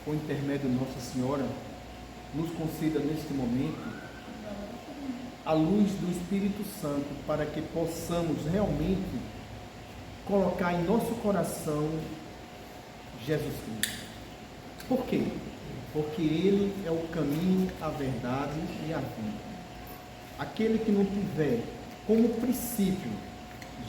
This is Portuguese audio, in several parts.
por intermédio de Nossa Senhora, nos conceda neste momento a luz do Espírito Santo para que possamos realmente colocar em nosso coração Jesus Cristo. Por quê? Porque Ele é o caminho, a verdade e a vida. Aquele que não tiver como princípio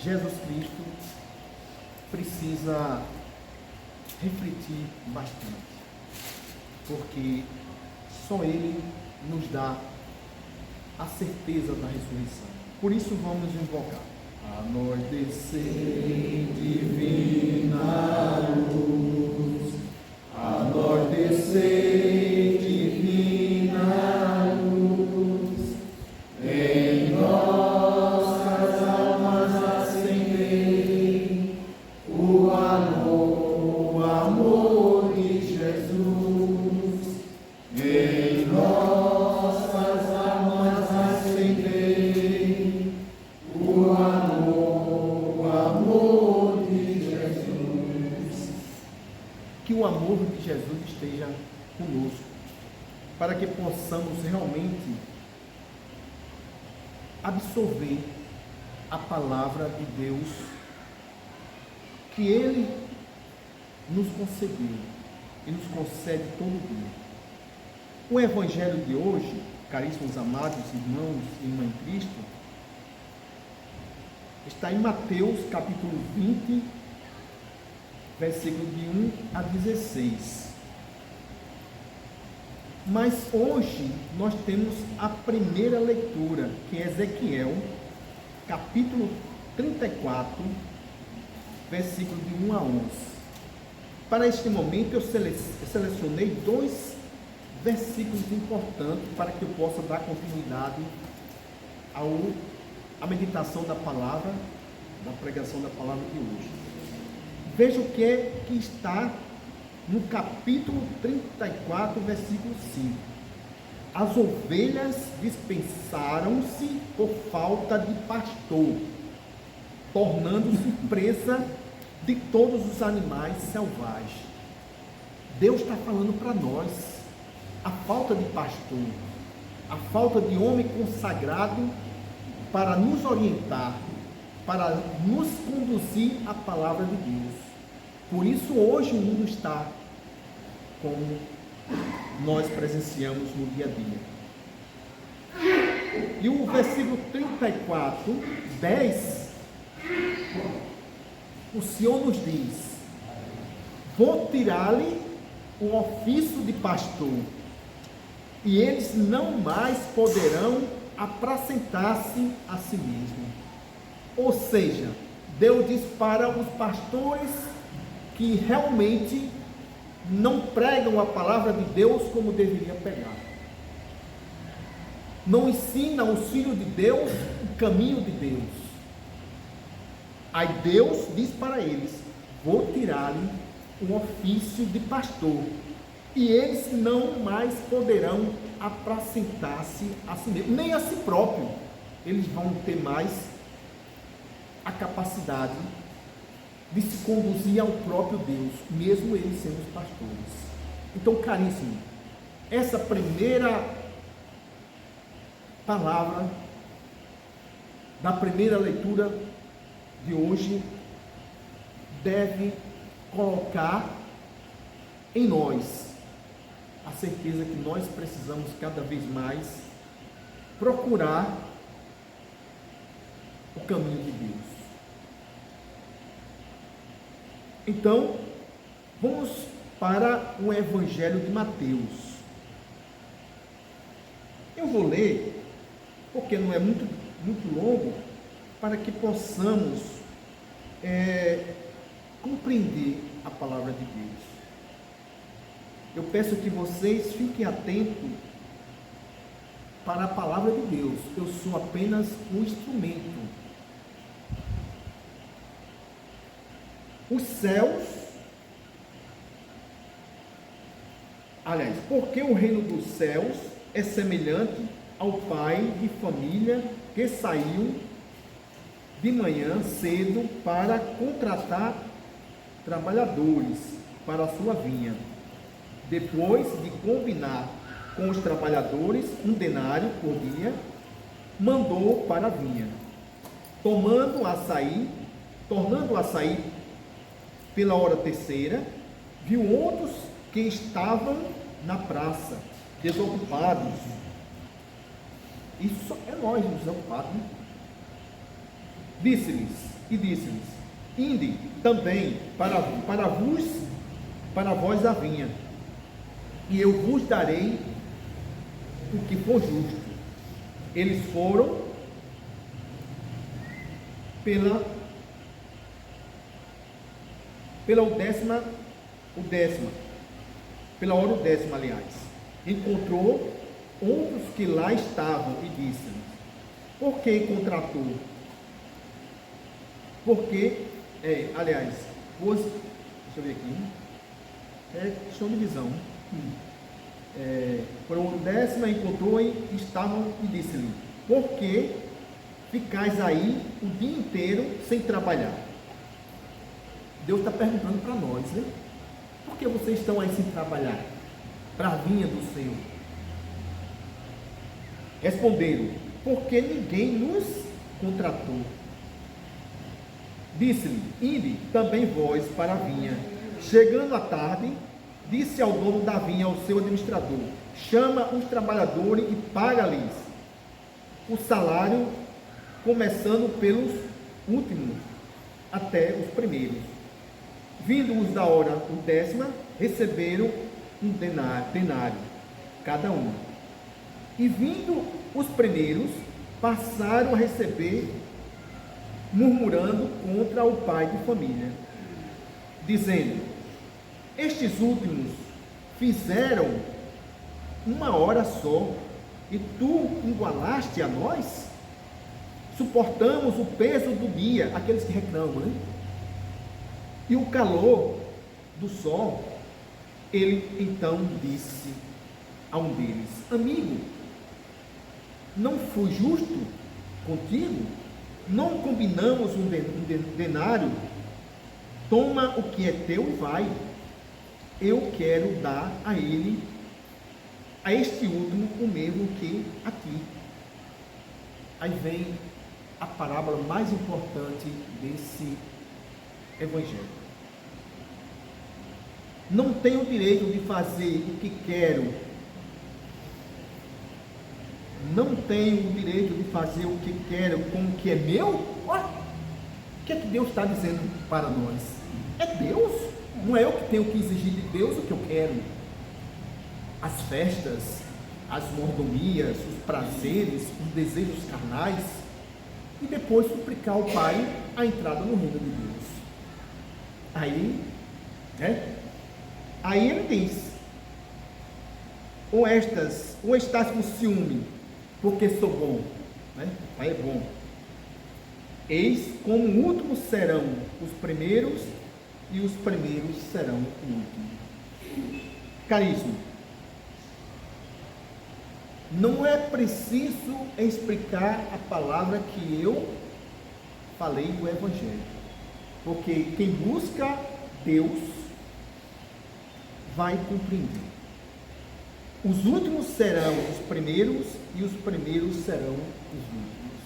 Jesus Cristo precisa refletir bastante, porque só Ele nos dá a certeza da ressurreição. Por isso vamos invocar. A nós descer divina luz, a nós descer divina luz, em nossas almas acender o amor de Jesus, em nossas almas acender o amor de Jesus. Que o amor de Jesus esteja conosco, para que possamos realmente absorver a palavra de Deus que Ele nos concedeu e nos concede todo dia. O Evangelho de hoje, caríssimos amados irmãos e irmãs em Cristo, está em Mateus capítulo 20, versículo de 1 a 16. Mas hoje nós temos a primeira leitura, que é Ezequiel, capítulo 34, versículo de 1 a 11. Para este momento eu selecionei dois versículos importantes para que eu possa dar continuidade à meditação da palavra, da pregação da palavra de hoje. Veja o que está no capítulo 34, versículo 5. As ovelhas dispersaram-se por falta de pastor, tornando-se presa de todos os animais selvagens. Deus está falando para nós a falta de pastor, a falta de homem consagrado para nos orientar, para nos conduzir à palavra de Deus. Por isso hoje o mundo está como nós presenciamos no dia a dia. E o versículo 34, 10, o Senhor nos diz: vou tirar-lhe o ofício de pastor, e eles não mais poderão apacentar-se a si mesmos. Ou seja, Deus diz para os pastores que realmente não pregam a palavra de Deus como deveria pregar. Não ensinam os filhos de Deus o caminho de Deus. Aí Deus diz para eles: vou tirar-lhe um ofício de pastor, e eles não mais poderão apacentar-se a si mesmo, nem a si próprio. Eles vão ter mais a capacidade de se conduzir ao próprio Deus, mesmo eles sendo os pastores. Então, caríssimo, essa primeira palavra da primeira leitura de hoje deve colocar em nós a certeza que nós precisamos cada vez mais procurar o caminho de Deus. Então, vamos para o Evangelho de Mateus. Eu vou ler, porque não é muito longo, para que possamos compreender a palavra de Deus. Eu peço que vocês fiquem atentos para a palavra de Deus. Eu sou apenas um instrumento. Os céus, aliás, porque o reino dos céus é semelhante ao pai de família que saiu de manhã cedo para contratar trabalhadores para a sua vinha. Depois de combinar com os trabalhadores 1 denário por dia, mandou para a vinha. Tornando a sair pela hora terceira, viu outros que estavam na praça, desocupados. Isso é nós, desocupados, né? Disse-lhes, ide também para vós a vinha, e eu vos darei o que for justo. Eles foram pela hora décima, aliás. Encontrou outros que lá estavam e disse-lhes: por que contratou? Porque, deixa eu ver aqui, questão de visão. Por uma décima encontrou e estavam e disse-lhe: por que ficais aí o dia inteiro sem trabalhar? Deus está perguntando para nós, né? Por que vocês estão aí sem trabalhar? Para a vinha do Senhor. Responderam: porque ninguém nos contratou. Disse-lhe: ide também vós para a vinha. Chegando à tarde, disse ao dono da vinha, ao seu administrador: chama os trabalhadores e paga-lhes o salário, começando pelos últimos até os primeiros. Vindo-os da hora décima, receberam 1 denário cada um. E vindo os primeiros, passaram a receber, murmurando contra o pai de família, dizendo: estes últimos fizeram 1 hora só, e tu igualaste a nós? Suportamos o peso do dia, aqueles que reclamam, né? E o calor do sol. Ele então disse a um deles: amigo, não fui justo contigo? Não combinamos um denário? Toma o que é teu e vai. Eu quero dar a ele, a este último, o mesmo que a ti. Aí vem a parábola mais importante desse evangelho. Não tenho o direito de fazer o que quero. Não tenho o direito de fazer o que quero com o que é meu? Olha, o que é que Deus está dizendo para nós? É Deus? Não é eu que tenho que exigir de Deus o que eu quero. As festas, as mordomias, os prazeres, os desejos carnais, e depois suplicar ao Pai a entrada no reino de Deus. Aí ele diz: ou estás com ciúme, porque sou bom, né? O Pai é bom. Eis como últimos serão os primeiros, e os primeiros serão os últimos. Caríssimo, não é preciso explicar a palavra que eu falei do Evangelho, porque quem busca Deus vai compreender. Os últimos serão os primeiros e os primeiros serão os últimos.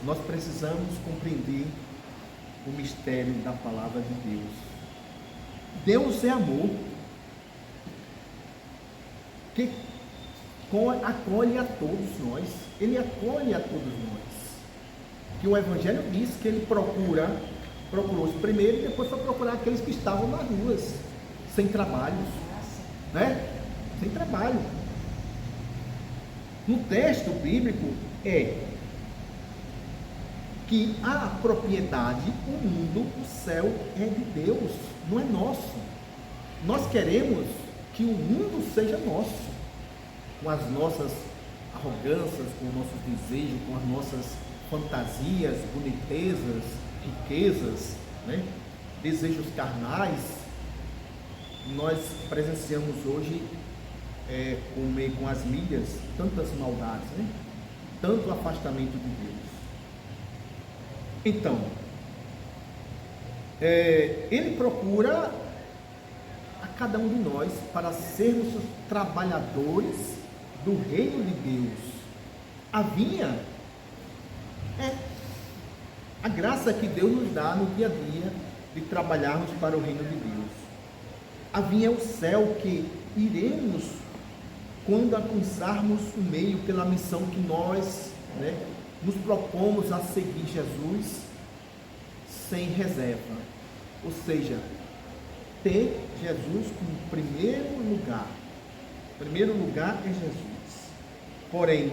Nós precisamos compreender o mistério da palavra de Deus. Deus é amor, que acolhe a todos nós. Ele acolhe a todos nós. Que o Evangelho diz que ele procurou os primeiros e depois foi procurar aqueles que estavam nas ruas, sem trabalho, né? Sem trabalho. No texto bíblico que a propriedade, o mundo, o céu é de Deus, não é nosso. Nós queremos que o mundo seja nosso, com as nossas arrogâncias, com os nossos desejos, com as nossas fantasias, bonitezas, riquezas, né? Desejos carnais. Nós presenciamos hoje, com as mídias, tantas maldades, né? Tanto afastamento de Deus. Então, ele procura cada um de nós para sermos os trabalhadores do reino de Deus. A vinha é a graça que Deus nos dá no dia a dia de trabalharmos para o reino de Deus. A vinha é o céu que iremos quando alcançarmos o meio pela missão que nós, nos propomos a seguir Jesus sem reserva. Ou seja, ter Jesus como primeiro lugar. O primeiro lugar é Jesus. Porém,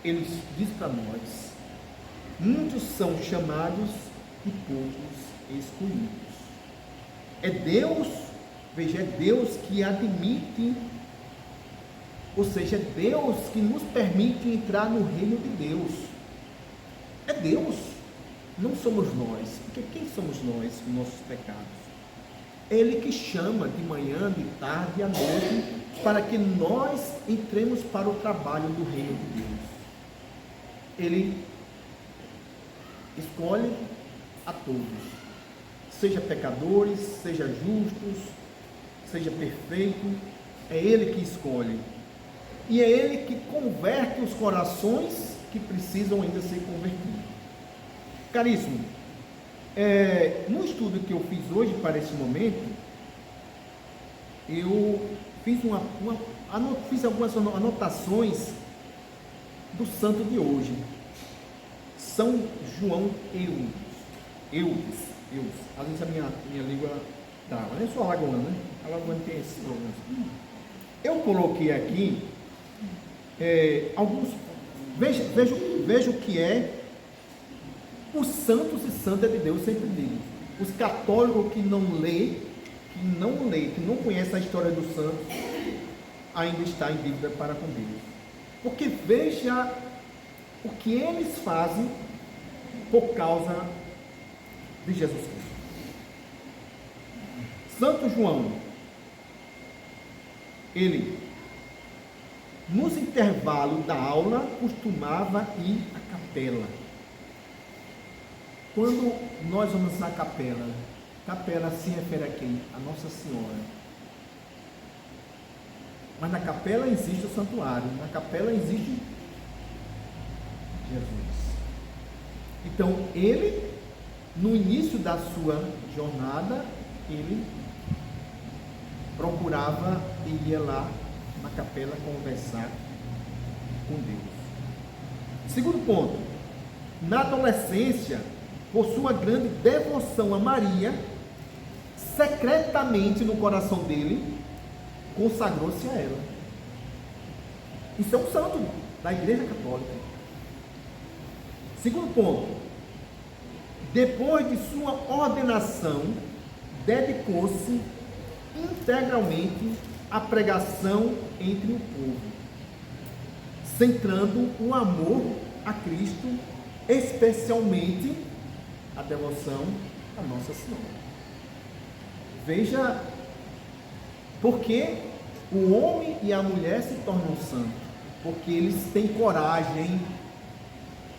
ele diz para nós: muitos são chamados e poucos escolhidos. É Deus, veja, é Deus que admite, ou seja, é Deus que nos permite entrar no reino de Deus. É Deus, não somos nós, porque quem somos nós com nossos pecados? Ele que chama de manhã, de tarde e à noite, para que nós entremos para o trabalho do reino de Deus. Ele escolhe a todos, seja pecadores, seja justos, seja perfeito, é Ele que escolhe. E é Ele que converte os corações que precisam ainda ser convertidos. Caríssimo, no estudo que eu fiz hoje para esse momento, eu fiz, fiz algumas anotações do santo de hoje, São João Eudes. Às vezes a minha língua trava, eu sou alagoano, né? Alagoano tem esse problema. Eu coloquei aqui alguns, veja o que é os santos e santas de Deus, sempre digo. Os católicos que não conhecem a história dos santos, ainda está em dívida para com Deus. Porque veja o que eles fazem por causa de Jesus Cristo. Santo João, ele, nos intervalos da aula, costumava ir à capela. Quando nós vamos na capela se refere a quem? A Nossa Senhora. Mas na capela existe o santuário, na capela existe Jesus. Então, ele, no início da sua jornada, ele procurava e ia lá na capela conversar com Deus. Segundo ponto, na adolescência, por sua grande devoção a Maria, secretamente no coração dele, consagrou-se a ela. Isso é um santo da Igreja Católica. Segundo ponto, depois de sua ordenação, dedicou-se integralmente à pregação entre o povo, centrando o amor a Cristo, especialmente a devoção a Nossa Senhora. Veja porque o homem e a mulher se tornam santos, porque eles têm coragem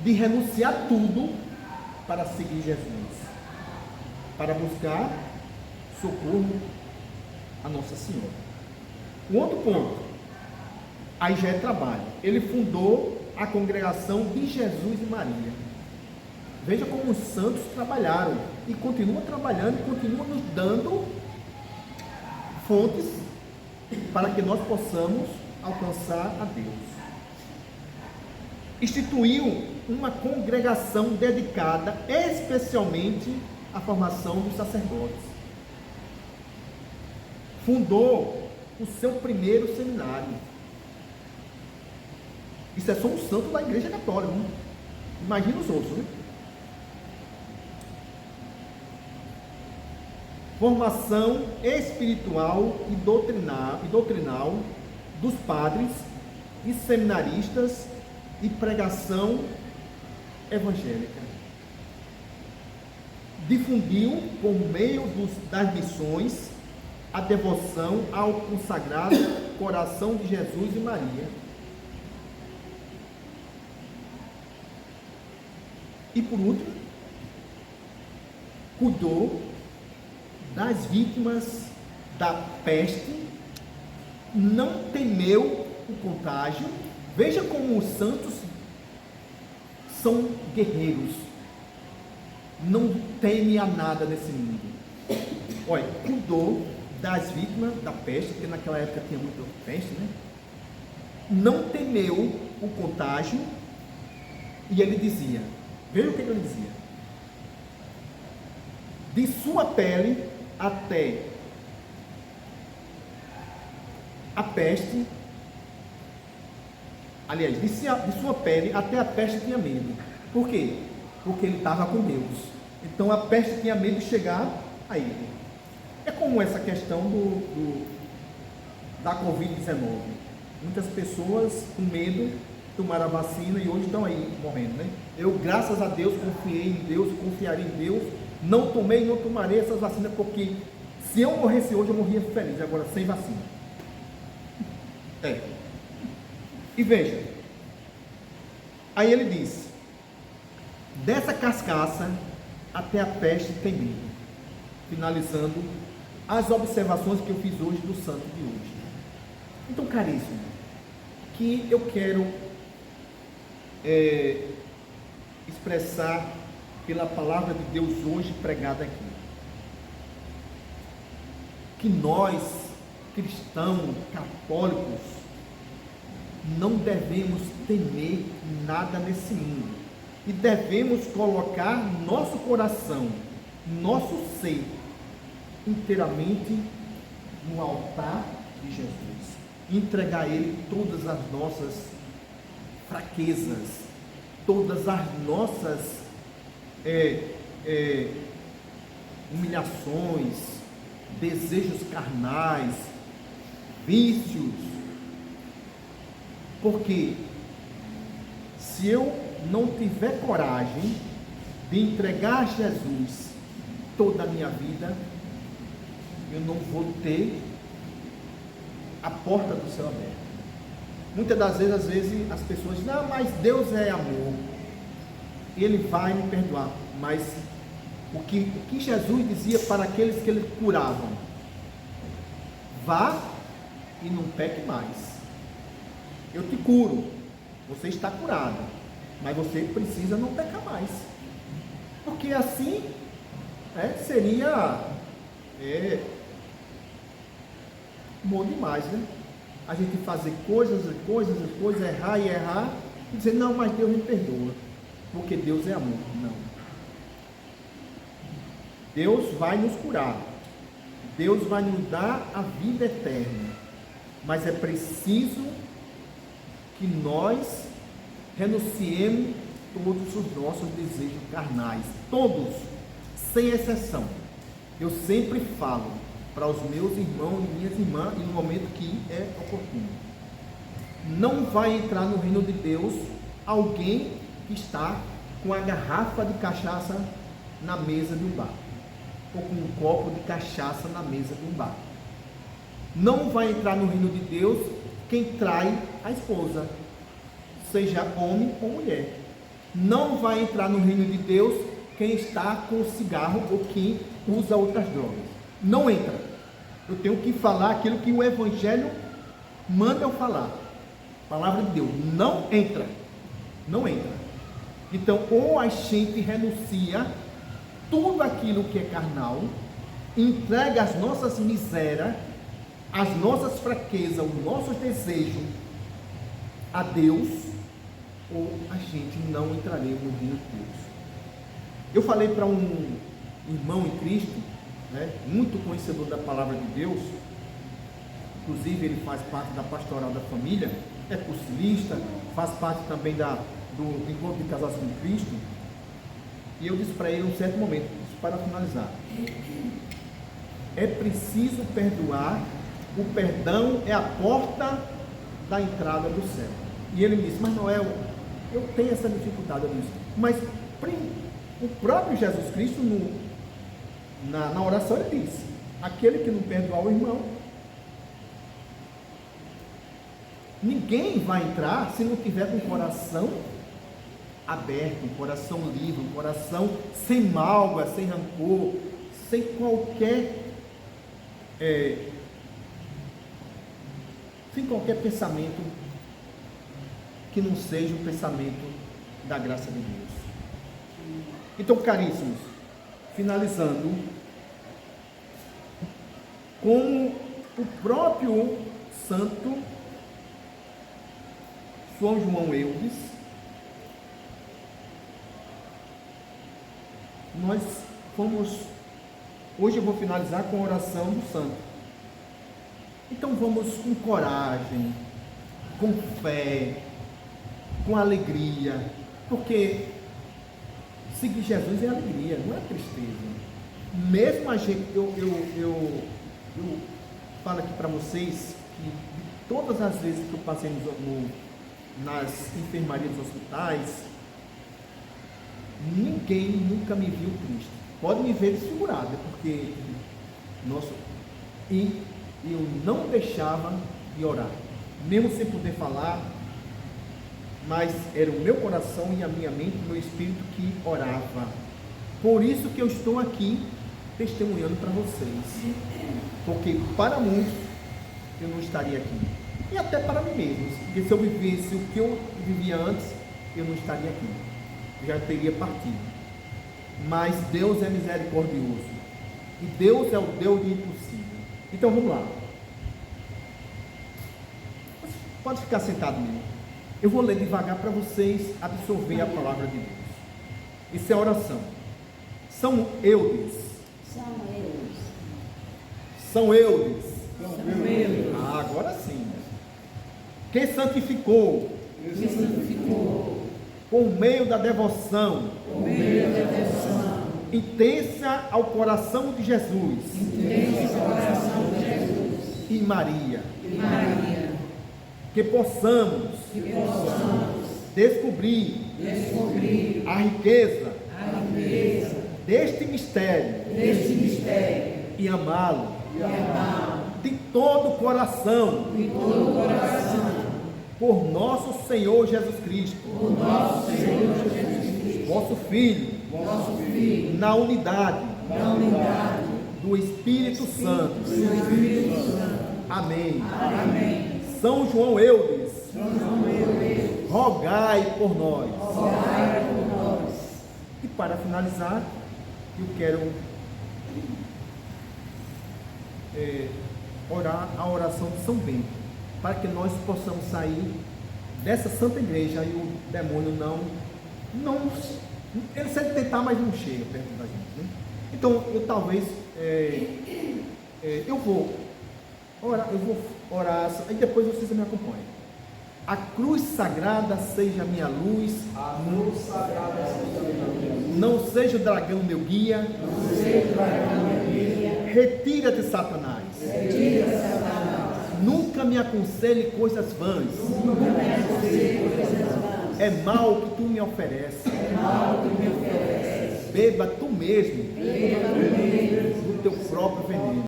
de renunciar tudo para seguir Jesus, para buscar socorro a Nossa Senhora. Um outro ponto, aí já é trabalho. Ele fundou a congregação de Jesus e Maria. Veja como os santos trabalharam e continuam trabalhando e continuam nos dando fontes para que nós possamos alcançar a Deus. Instituiu uma congregação dedicada especialmente à formação dos sacerdotes. Fundou o seu primeiro seminário. Isso é só um santo da Igreja Católica, né? Imagina os outros, né? Formação espiritual e doutrinal dos padres e seminaristas e pregação evangélica. Difundiu, por meio das missões, a devoção ao consagrado coração de Jesus e Maria. E por último, cuidou das vítimas da peste, não temeu o contágio. Veja como os santos são guerreiros, não temem a nada nesse mundo. Olha, cuidou das vítimas da peste, porque naquela época tinha muita peste, né? Não temeu o contágio, e ele dizia, veja o que ele dizia: de sua pele até a peste, aliás, de sua pele até a peste tinha medo. Por quê? Porque ele estava com Deus. Então a peste tinha medo de chegar a ele. É como essa questão da Covid-19. Muitas pessoas com medo tomaram a vacina e hoje estão aí morrendo, né? Eu, graças a Deus, confiei em Deus, confiarei em Deus, não tomei e não tomarei essas vacinas, porque se eu morresse hoje, eu morria feliz, agora sem vacina. E veja, aí ele diz: dessa cascaça até a peste tem medo. Finalizando as observações que eu fiz hoje do santo de hoje. Então, caríssimo, que eu quero expressar pela palavra de Deus hoje pregada aqui, que nós, cristãos, católicos, não devemos temer nada nesse mundo, e devemos colocar nosso coração, nosso ser, inteiramente no altar de Jesus, entregar a Ele todas as nossas fraquezas, todas as nossas humilhações, desejos carnais, vícios, porque se eu não tiver coragem de entregar a Jesus toda a minha vida, eu não vou ter a porta do céu aberta. Muitas das vezes, as pessoas dizem: não, mas Deus é amor, Ele vai me perdoar. Mas o que Jesus dizia para aqueles que Ele curavam: vá e não peque mais. Eu te curo, você está curado, mas você precisa não pecar mais, porque assim seria bom demais, né? A gente fazer coisas, errar e errar, e dizer: não, mas Deus me perdoa, porque Deus é amor. Não. Deus vai nos curar, Deus vai nos dar a vida eterna, mas é preciso que nós renunciemos todos os nossos desejos carnais, todos, sem exceção. Eu sempre falo para os meus irmãos e minhas irmãs, e no momento que é oportuno: não vai entrar no reino de Deus alguém que está com a garrafa de cachaça na mesa de um bar, ou com um copo de cachaça na mesa de um bar. Não vai entrar no reino de Deus quem trai a esposa, seja homem ou mulher. Não vai entrar no reino de Deus quem está com cigarro ou quem usa outras drogas. Não entra. Eu tenho que falar aquilo que o Evangelho manda eu falar. Palavra de Deus, não entra. Não entra. Então, ou a gente renuncia tudo aquilo que é carnal, entrega as nossas misérias, as nossas fraquezas, os nossos desejos a Deus, ou a gente não entraremos no reino de Deus. Eu falei para um irmão em Cristo, muito conhecedor da palavra de Deus, inclusive ele faz parte da pastoral da família, é cursilista, faz parte também do encontro de casais com Cristo, e eu disse para ele em um certo momento, para finalizar: é preciso perdoar, o perdão é a porta da entrada do céu. E ele me disse: mas Noel, eu tenho essa dificuldade. Eu disse: mas o próprio Jesus Cristo, na oração, ele disse: aquele que não perdoar o irmão, ninguém vai entrar se não tiver com o coração aberto, um coração livre, um coração sem mágoa, sem rancor, sem qualquer sem qualquer pensamento que não seja o pensamento da graça de Deus. Então, caríssimos, finalizando, como o próprio santo São João Eudes, nós fomos, hoje eu vou finalizar com a oração do santo. Então vamos com coragem, com fé, com alegria, porque seguir Jesus é alegria, não é tristeza. Mesmo a gente, eu falo aqui para vocês que de todas as vezes que eu passei nas enfermarias dos hospitais, ninguém nunca me viu triste. Pode me ver desfigurado, porque e eu não deixava de orar, mesmo sem poder falar, mas era o meu coração e a minha mente, o meu espírito que orava. Por isso que eu estou aqui testemunhando para vocês, porque para muitos eu não estaria aqui, e até para mim mesmo, porque se eu vivesse o que eu vivia antes, eu não estaria aqui, eu já teria partido. Mas Deus é misericordioso, e Deus é o Deus do impossível. Então vamos lá, pode ficar sentado mesmo. Eu vou ler devagar para vocês absorver a palavra de Deus. Isso é oração. São Eudes. Agora sim. Que santificou. Por meio da devoção. Intensa ao coração de Jesus. E Maria. Que possamos descobrir a riqueza deste mistério e amá-lo de todo o coração por nosso Senhor Jesus Cristo, vosso Filho, na unidade do Espírito Santo. Amém. São João Eudes, rogai por nós. E para finalizar, eu quero orar a oração de São Bento, para que nós possamos sair dessa santa igreja e o demônio ele sempre tentar, mas não chega perto da gente, né? Então, eu vou orar, e depois vocês me acompanham. A cruz sagrada seja minha luz, não seja o dragão meu guia, retira-te, Satanás. Nunca me aconselhe coisas vãs, é mal que tu me ofereces, beba tu mesmo do teu próprio veneno.